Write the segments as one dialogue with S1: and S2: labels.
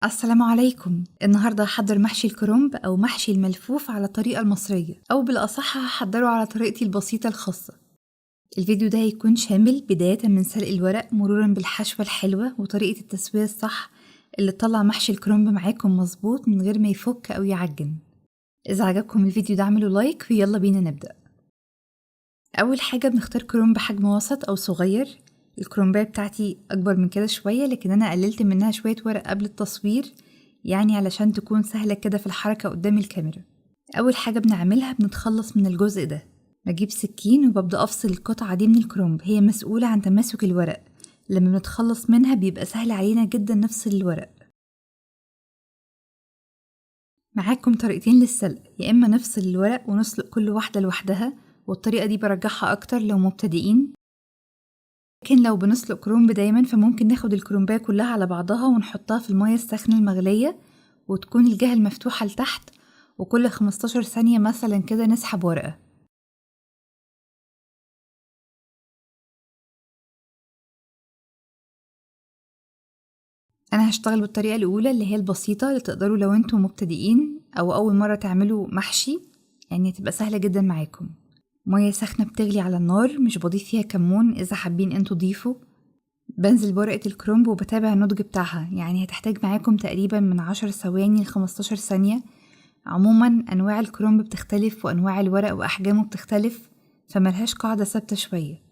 S1: السلام عليكم. النهاردة هحضر محشي الكرنب أو محشي الملفوف على الطريقة المصرية، أو بالأصح هحضره على طريقتي البسيطة الخاصة. الفيديو ده هيكون شامل بداية من سلق الورق مرورا بالحشوة الحلوة وطريقة التسوية الصح اللي تطلع محشي الكرنب معاكم مظبوط من غير ما يفك أو يعجن. إذا عجبكم الفيديو ده اعملوا لايك ويلا بينا نبدأ. أول حاجة بنختار كرنب بحجم وسط أو صغير. الكرنباية بتاعتي أكبر من كده شوية، لكن أنا قللت منها شوية ورق قبل التصوير، يعني علشان تكون سهلة كده في الحركة قدام الكاميرا. أول حاجة بنعملها بنتخلص من الجزء ده. بجيب سكين وببدأ أفصل القطعة دي من الكرنب، هي مسؤولة عن تماسك الورق. لما بنتخلص منها بيبقى سهل علينا جدا نفصل الورق. معاكم طريقتين للسلق، يا إما نفصل الورق ونسلق كل واحدة لوحدها، والطريقة دي برجحها أكتر لو مبتدئين. لكن لو بنسلق كرنب دايما فممكن ناخد الكرنباية كلها على بعضها ونحطها في المية الساخنة المغلية، وتكون الجهة المفتوحة لتحت، وكل 15 ثانية مثلا كده نسحب ورقة. أنا هشتغل بالطريقة الأولى اللي هي البسيطة، اللي تقدروا لو انتوا مبتدئين أو أول مرة تعملوا محشي، يعني هتبقى سهلة جدا معاكم. مية ساخنة بتغلي على النار، مش بضيف فيها كمون، إذا حابين انتوا ضيفوا. بنزل بورقة الكرنب وبتابع النضج بتاعها، يعني هتحتاج معاكم تقريبا من 10 ثواني ل15 ثانية. عموما أنواع الكرنب بتختلف وأنواع الورق وأحجامه بتختلف، فملهاش قاعدة ثابتة شوية.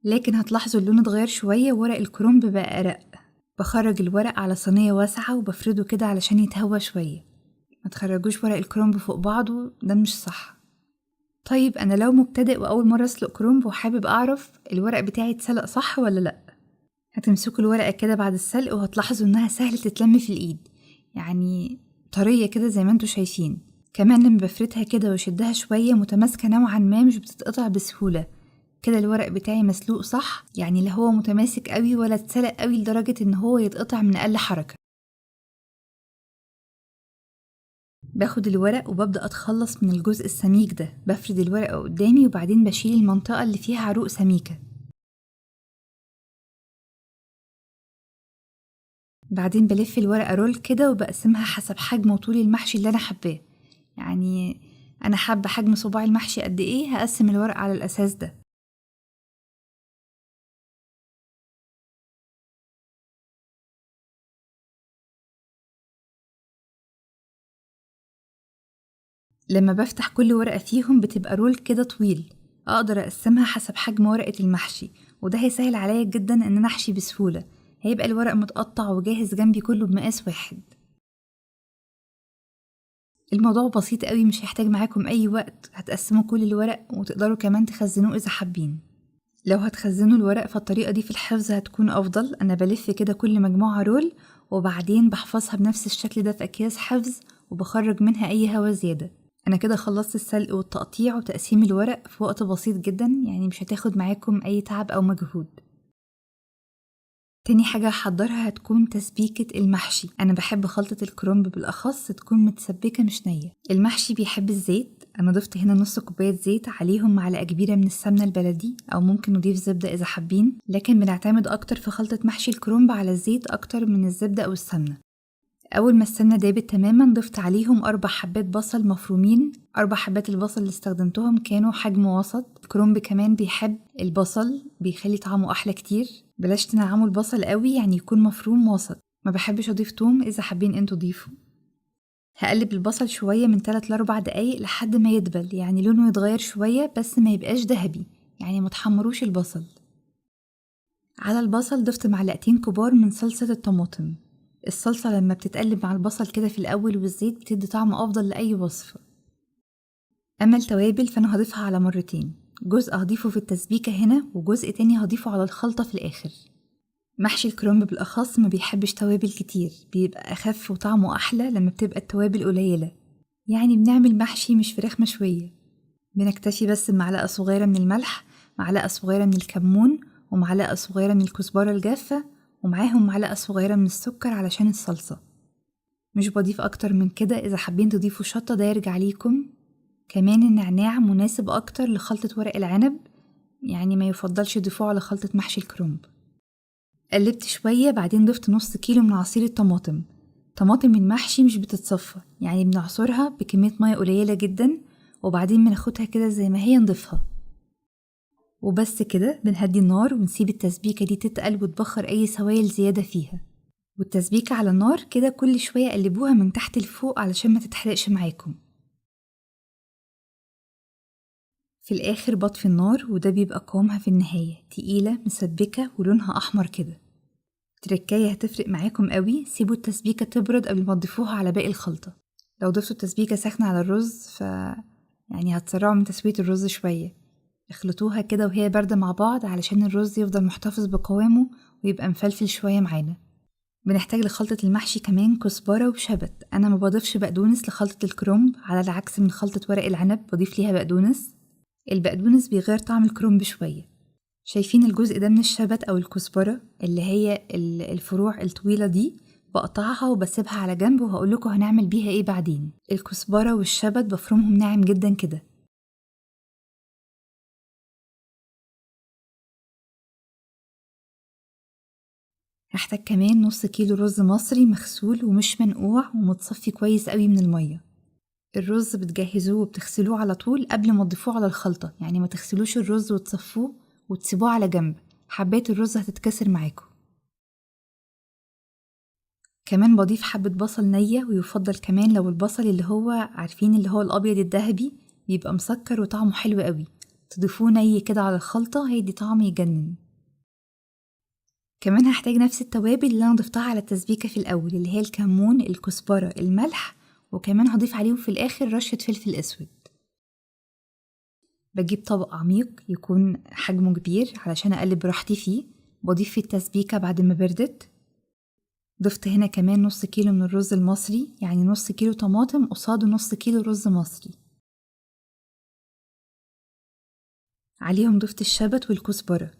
S1: لكن هتلاحظوا اللون اتغير شوية وورق الكرنب بقى أرق. بخرج الورق على صينية واسعة وبفرده كده علشان يتهوى شوية. ما تخرجوش ورق الكرنب فوق بعضه، ده مش صح. طيب أنا لو مبتدئ وأول مرة أسلق كرنب وحابب أعرف الورق بتاعي اتسلق صح ولا لأ، هتمسكوا الورقة كده بعد السلق وهتلاحظوا إنها سهل تتلم في الإيد، يعني طرية كده زي ما انتوا شايفين. كمان لما بفردها كده واشدها شوية متماسكة نوعا ما، مش بتتقطع بسهولة. كده الورق بتاعي مسلوق صح، يعني لا هو متماسك قوي ولا اتسلق قوي لدرجة ان هو يتقطع من اقل حركة. باخد الورق وببدأ اتخلص من الجزء السميك ده، بفرد الورقة قدامي وبعدين بشيل المنطقة اللي فيها عروق سميكة. بعدين بلف الورقة رول كده وبقسمها حسب حجم وطول المحشي اللي انا حباه، يعني انا حابة حجم صباع المحشي قد ايه هقسم الورق على الاساس ده. لما بفتح كل ورقة فيهم بتبقى رول كده طويل، اقدر اقسمها حسب حجم ورقة المحشي، وده هيسهل عليا جدا ان انا احشي بسهولة. هيبقى الورق متقطع وجاهز جنبي كله بمقاس واحد. الموضوع بسيط قوي، مش هيحتاج معاكم اي وقت، هتقسموا كل الورق وتقدروا كمان تخزنوه اذا حابين. لو هتخزنوا الورق فالطريقة دي في الحفظ هتكون افضل. انا بلف كده كل مجموعة رول وبعدين بحفظها بنفس الشكل ده في اكياس حفظ، وبخرج منها اي هوا زيادة. انا كده خلصت السلق والتقطيع وتقسيم الورق في وقت بسيط جدا، يعني مش هتاخد معاكم اي تعب او مجهود. تاني حاجة هحضرها هتكون تسبيكة المحشي. أنا بحب خلطة الكرنب بالأخص تكون متسبكة مش نية. المحشي بيحب الزيت، أنا ضفت هنا نص كوباية زيت، عليهم معلقة كبيرة من السمنة البلدي، أو ممكن نضيف زبدة إذا حابين، لكن بنعتمد أكتر في خلطة محشي الكرنب على الزيت أكتر من الزبدة أو السمنة. أول ما السمنة دابت تماما ضفت عليهم 4 حبات بصل مفرومين. 4 حبات البصل اللي استخدمتهم كانوا حجم وسط. الكرنب كمان بيحب البصل، بيخلي طعمه أحلى كتير. بلاش تنعموا البصل قوي، يعني يكون مفروم وسط. ما بحبش أضيف توم، إذا حابين انتوا ضيفوا. هقلب البصل شوية من 3 ل4 دقايق لحد ما يدبل، يعني لونه يتغير شوية بس ما يبقاش ذهبي، يعني ما تحمروش البصل. على البصل ضفت معلقتين كبار من صلصة الطماطم. الصلصة لما بتتقلب مع البصل كده في الأول والزيت بتدي طعم أفضل لأي وصفة. أما التوابل فأنا هضيفها على مرتين، جزء هضيفه في التسبيكة هنا وجزء تاني هضيفه على الخلطة في الآخر. محشي الكرنب بالأخص ما بيحبش توابل كتير، بيبقى أخف وطعمه أحلى لما بتبقى التوابل قليلة. يعني بنعمل محشي مش فراخ مشوية. بنكتفي بس بمعلقة صغيرة من الملح، معلقة صغيرة من الكمون، ومعلقة صغيرة من الكزبرة الجافة، ومعاهم معلقة صغيرة من السكر علشان الصلصة. مش بضيف أكتر من كده، إذا حابين تضيفوا شطة ده يرجع ليكم. كمان النعناع مناسب أكتر لخلطة ورق العنب، يعني ما يفضلش تضيفوه على خلطة محشي الكرنب. قلبت شوية، بعدين ضفت نص كيلو من عصير الطماطم. طماطم المحشي مش بتتصفى، يعني بنعصرها بكمية مية قليلة جدا، وبعدين بناخدها كده زي ما هي نضيفها. وبس كده بنهدي النار ونسيب التسبيكة دي تتقل وتبخر أي سوائل زيادة فيها. والتسبيكة على النار كده كل شوية قلبوها من تحت لفوق علشان ما تتحرقش معاكم. في الآخر بطفي النار، وده بيبقى قوامها في النهاية تقيلة مسبكة ولونها أحمر كده. تركاية هتفرق معاكم قوي، سيبوا التسبيكة تبرد قبل ما تضيفوها على باقي الخلطة. لو ضفتوا التسبيكة ساخنة على الرز يعني هتسرعوا من تسوية الرز شوية. اخلطوها كده وهي باردة مع بعض علشان الرز يفضل محتفظ بقوامه ويبقى مفلفل شوية معانا. بنحتاج لخلطة المحشي كمان كزبرة وشبت. أنا ما بضيفش بقدونس لخلطة الكرنب، على العكس من خلطة ورق العنب بضيف ليها بقدونس. البقدونس بيغير طعم الكرنب شوية. شايفين الجزء ده من الشبت أو الكزبرة اللي هي الفروع الطويلة دي؟ بقطعها وبسيبها على جنب، وهقولكوا هنعمل بيها ايه بعدين. الكزبرة والشبت بفرمهم ناعم جدا كده. هحتاج كمان نص كيلو رز مصري مغسول ومش منقوع ومتصفي كويس قوي من المية. الرز بتجهزوه وبتغسلوه على طول قبل ما تضيفوه على الخلطة، يعني ما تغسلوش الرز وتصفوه وتسيبوه على جنب، حبات الرز هتتكسر معاكم. كمان بضيف حبة بصل نية، ويفضل كمان لو البصل اللي هو عارفين اللي هو الأبيض الذهبي بيبقى مسكر وطعمه حلو قوي، تضيفوه ني كده على الخلطة هيدي طعم يجنن. كمان هحتاج نفس التوابل اللي أنا ضفتها على التسبيكة في الأول، اللي هي الكمون الكزبرة الملح، وكمان هضيف عليهم في الآخر رشة فلفل أسود. بجيب طبق عميق يكون حجمه كبير علشان أقلب براحتي فيه، بضيف فيه التسبيكة بعد ما بردت. ضفت هنا كمان نص كيلو من الرز المصري، يعني نص كيلو طماطم قصاده نص كيلو رز مصري. عليهم ضفت الشبت والكزبرة.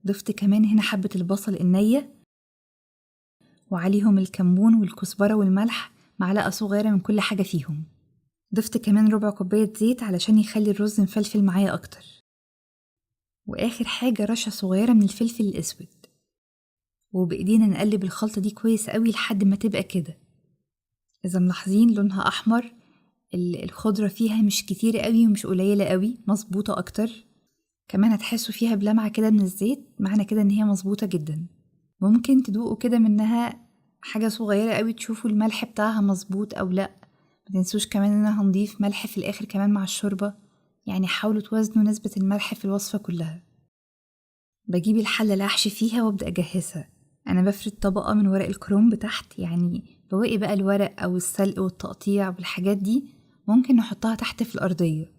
S1: ضفت كمان هنا حبة البصل النية، وعليهم الكمون والكزبرة والملح، معلقة صغيرة من كل حاجة فيهم. ضفت كمان ربع كوباية زيت علشان يخلي الرز مفلفل معايا أكتر. وآخر حاجة رشة صغيرة من الفلفل الأسود. وبإيدينا نقلب الخلطة دي كويس قوي لحد ما تبقى كده. إذا ملاحظين لونها أحمر، الخضرة فيها مش كتير قوي ومش قليلة قوي، مظبوطة أكتر. كمان هتحسوا فيها بلمعة كده من الزيت، معنى كده إن هي مظبوطة جدا. ممكن تدوقوا كده منها حاجة صغيرة قوي تشوفوا الملح بتاعها مظبوط أو لأ. متنسوش كمان إن أنا هنضيف ملح في الآخر كمان مع الشوربة، يعني حاولوا توازنوا نسبة الملح في الوصفة كلها. بجيب الحلة اللي أحشي فيها وأبدأ أجهزها. أنا بفرد طبقة من ورق الكرنب تحت، يعني بواقي بقى الورق أو السلق والتقطيع والحاجات دي ممكن نحطها تحت في الأرضية.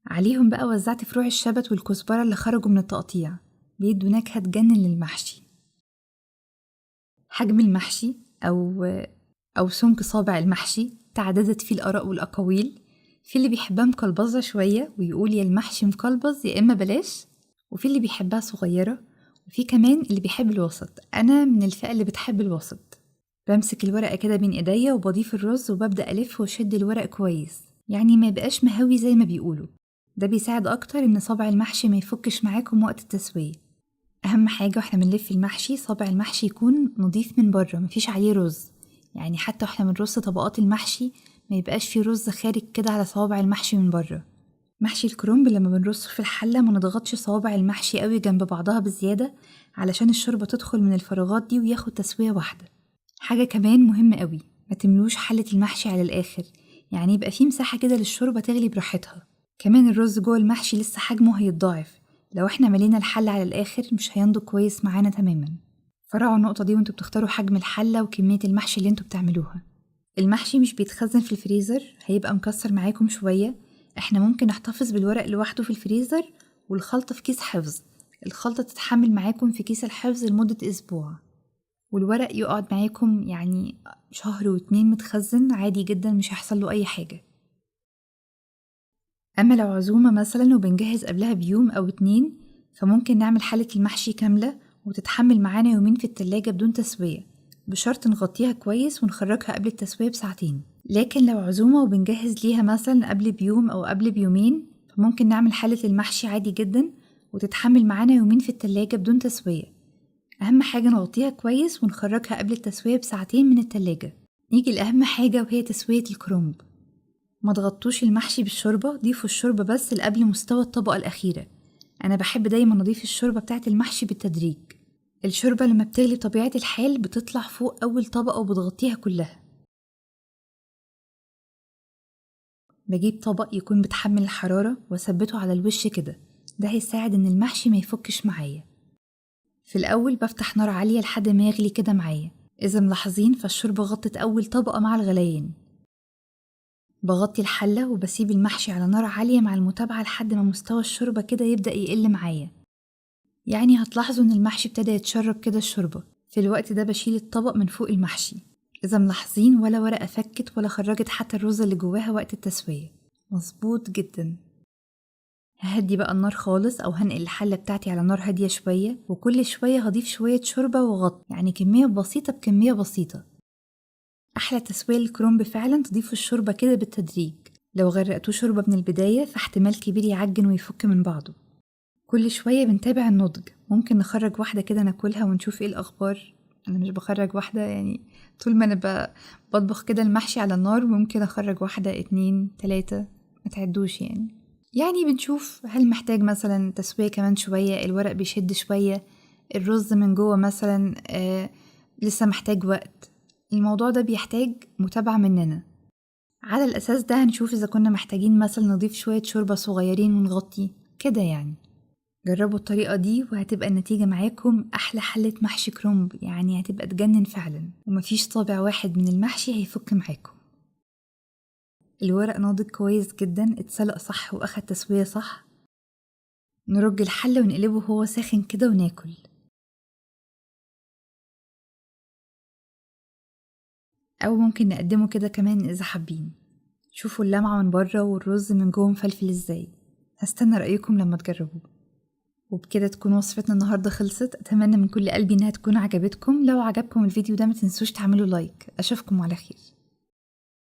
S1: عليهم بقى وزعت فروع الشبت والكزبرة اللي خرجوا من التقطيع، بيدوا نكهة تجنن للمحشي. حجم المحشي أو سمك صابع المحشي تعددت فيه الآراء والأقاويل. في اللي بيحبها مقلبظة شوية ويقول يا المحشي مقلبظ يا إما بلاش، وفي اللي بيحبها صغيرة، وفي كمان اللي بيحب الوسط. أنا من الفئة اللي بتحب الوسط. بمسك الورقة كده بين إيديا وبضيف الرز وببدأ ألف وشد الورق كويس، يعني ما يبقاش مهوي زي ما بيقولوا. ده بيساعد أكتر إن صابع المحشي ما يفكش معاكم وقت التسوية. أهم حاجة واحنا بنلف المحشي صابع المحشي يكون نضيف من بره، مفيش عليه رز، يعني حتى واحنا بنرص طبقات المحشي ما يبقاش فيه رز خارج كده على صوابع المحشي من بره. محشي الكرنب لما بنرصه في الحلة ما نضغطش صوابع المحشي قوي جنب بعضها بزيادة علشان الشوربة تدخل من الفراغات دي وياخد تسوية واحدة. حاجة كمان مهمة قوي، ما تملوش حلة المحشي على الآخر، يعني يبقى فيه مساحة كده للشوربة تغلي براحتها. كمان الرز جوه المحشي لسه حجمه هيتضاعف، لو احنا ملينا الحلة على الآخر مش هينضج كويس معانا تماما. فراعوا النقطة دي وانتوا بتختاروا حجم الحلة وكمية المحشي اللي انتوا بتعملوها. المحشي مش بيتخزن في الفريزر، هيبقى مكسر معاكم شوية. احنا ممكن نحتفظ بالورق لوحده في الفريزر والخلطة في كيس حفظ. الخلطة تتحمل معاكم في كيس الحفظ لمدة أسبوع، والورق يقعد معاكم يعني شهر و2 متخزن عادي جدا، مش هيحصل له أي حاجة. أما لو عزومة مثلا وبنجهز قبلها بيوم أو 2، فممكن نعمل حلة المحشي كاملة وتتحمل معانا يومين في التلاجة بدون تسوية، بشرط نغطيها كويس ونخرجها قبل التسوية بساعتين. لكن لو عزومة وبنجهز ليها مثلا قبل بيوم أو قبل بيومين، فممكن نعمل حلة المحشي عادي جدا وتتحمل معانا يومين في التلاجة بدون تسوية. أهم حاجة نغطيها كويس ونخرجها قبل التسوية بساعتين من التلاجة. نيجي لأهم حاجة وهي تسوية الكرنب. ما تغطوش المحشي بالشوربة، ضيفوا الشوربة بس قبل مستوى الطبقة الأخيرة. أنا بحب دايما أضيف الشوربة بتاعة المحشي بالتدريج. الشوربة لما بتغلي بطبيعة الحال بتطلع فوق أول طبقة وبتغطيها كلها. بجيب طبق يكون بتحمل الحرارة وأثبته على الوش كده، ده هيساعد إن المحشي ما يفكش معايا. في الأول بفتح نار عالية لحد ما يغلي كده معايا. إذا ملاحظين فالشوربة غطت أول طبقة مع الغليان. بغطي الحلة وبسيب المحشي على نار عالية مع المتابعة لحد ما مستوى الشوربة كده يبدأ يقل معايا. يعني هتلاحظوا إن المحشي ابتدى يتشرب كده الشوربة. في الوقت ده بشيل الطبق من فوق المحشي. إذا ملاحظين ولا ورقة فكت ولا خرجت حتى الرز اللي جواها وقت التسوية. مظبوط جدا. ههدي بقى النار خالص أو هنقل الحلة بتاعتي على نار هادية شوية، وكل شوية هضيف شوية شوربة وغطي، يعني كمية بسيطة بكمية بسيطة. أحلى تسوية للكرنب فعلا تضيفوا الشوربة كده بالتدريج. لو غرقتوه شوربة من البداية فاحتمال كبير يعجن ويفك من بعضه. كل شوية بنتابع النضج، ممكن نخرج واحدة كده ناكلها ونشوف ايه الأخبار. أنا مش بخرج واحدة، يعني طول ما أنا بطبخ كده المحشي على النار ممكن أخرج واحدة 2 3، ما تعدوش يعني بنشوف هل محتاج مثلا تسوية كمان شوية، الورق بيشد شوية، الرز من جوه مثلا لسه محتاج وقت. الموضوع ده بيحتاج متابعة مننا. على الأساس ده هنشوف إذا كنا محتاجين مثلا نضيف شوية شوربة صغيرين ونغطي كده يعني. جربوا الطريقة دي وهتبقى النتيجة معاكم أحلى حلة محشي كرنب، يعني هتبقى تجنن فعلا، ومفيش طابع واحد من المحشي هيفك معاكم. الورق ناضج كويس جدا، اتسلق صح وأخد تسوية صح. نرج الحلة ونقلبه وهو ساخن كده وناكل. أو ممكن نقدمه كده كمان إذا حابين. شوفوا اللمعة من بره والرز من جوه مفلفل ازاي. هستنى رأيكم لما تجربوه. وبكده تكون وصفتنا النهاردة خلصت. أتمنى من كل قلبي إنها تكون عجبتكم. لو عجبكم الفيديو ده متنسوش تعملوا لايك. أشوفكم على خير.